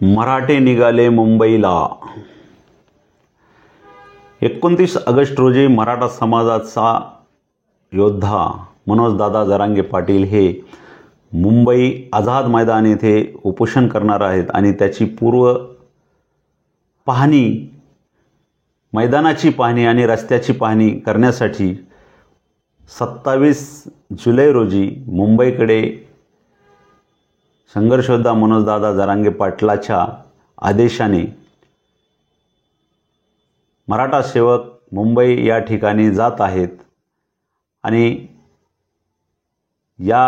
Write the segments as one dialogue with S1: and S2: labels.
S1: मराठे निघाले मुंबईला। 29 ऑगस्ट रोजी मराठा समाजाचा योद्धा मनोजदादा जरांगे पाटील हे मुंबई आझाद मैदान येथे उपोषण करणार आहेत आणि त्याची पूर्व पाहणी, मैदानाची पाहणी आणि रस्त्याची पाहणी करण्यासाठी 27 जुलै रोजी मुंबईकडे संघर्ष योद्धा मनोजदादा जरांगे पाटलाच्या आदेशाने मराठा सेवक मुंबई या ठिकाणी जात आहेत आणि या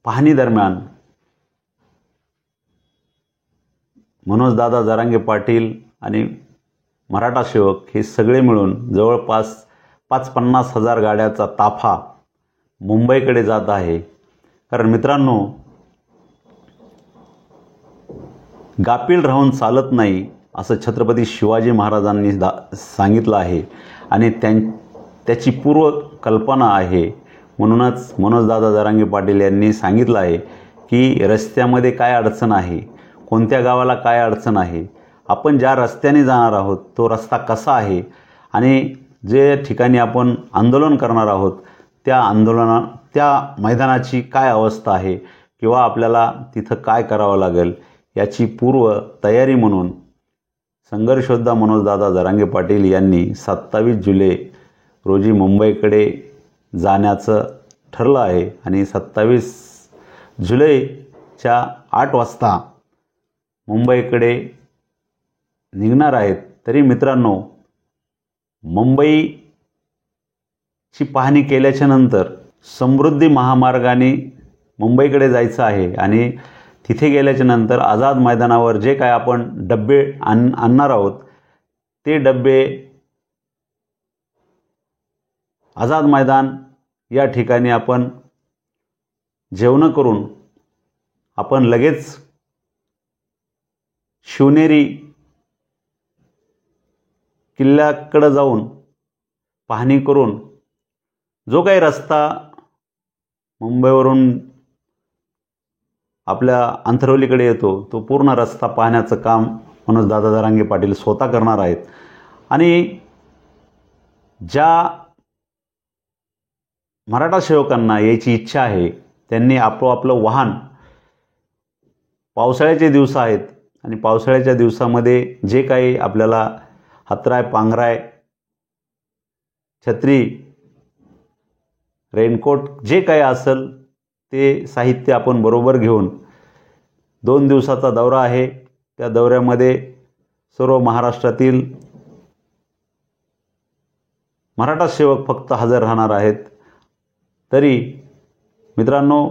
S1: पाहणी दरम्यान मनोजदादा जरांगे पाटील आणि मराठा सेवक हे सगळे मिळून जवळपास 50 हजार गाड्याचा ताफा मुंबईकडे जात आहे। कारण मित्रांनो, गाफील राहून चालत नाही असं छत्रपती शिवाजी महाराजांनी सांगितलं आहे आणि त्याची पूर्व कल्पना आहे। म्हणूनच मनोजदादा जरांगे पाटील यांनी सांगितलं आहे की रस्त्यामध्ये काय अडचण आहे, कोणत्या गावाला काय अडचण आहे, आपण ज्या रस्त्याने जाणार आहोत तो रस्ता कसा आहे आणि जे ठिकाणी आपण आंदोलन करणार आहोत त्या मैदानाची काय अवस्था आहे किंवा आपल्याला तिथं काय करावं लागेल याची पूर्व तयारी म्हणून संघर्ष योद्धा मनोजदादा जरांगे पाटील यांनी 27 जुलै रोजी मुंबईकडे जाण्याचं ठरलं आहे आणि 27 जुलैच्या 8 वाजता मुंबईकडे निघणार आहेत। तरी मित्रांनो, मुंबईची पाहणी केल्याच्या नंतर समृद्धी महामार्गाने मुंबईकडे जायचं आहे आणि तिथे गेल्याच्या नंतर आझाद मैदानावर जे काय आपण डब्बे आणणार आहोत ते डब्बे आझाद मैदान या ठिकाणी आपण जेवण करून आपण लगेच शिवनेरी किल्ल्याकडे जाऊन पाहणी करून जो काही रस्ता मुंबईवरून आपल्या अंथरवलीकडे येतो तो पूर्ण रस्ता पाहण्याचं काम मनोजदादा जरांगे पाटील स्वतः करणार आहेत। आणि ज्या मराठा सेवकांना यायची इच्छा आहे त्यांनी आपलं वाहन, पावसाळ्याचे दिवस आहेत आणि पावसाळ्याच्या दिवसामध्ये जे काही आपल्याला हातराय, पांघराय, छत्री, रेनकोट जे काही असेल ते साहित्य आपण बरोबर घेऊन 2 दिवसाचा दौरा आहे। त्या दौऱ्यामध्ये सर्व महाराष्ट्रातील मराठा सेवक फक्त हजर राहणार आहेत। तरी मित्रांनो,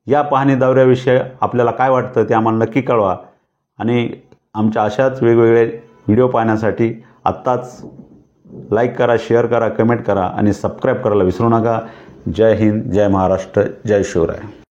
S1: या पाहणी दौऱ्याविषयी आपल्याला काय वाटतं ते आम्हाला नक्की कळवा आणि आमच्या अशाच वेगवेगळे व्हिडिओ पाहण्यासाठी आत्ताच लाईक करा, शेअर करा, कमेंट करा आणि सबस्क्राईब करायला विसरू नका। जय हिंद, जय महाराष्ट्र, जय शिवराय।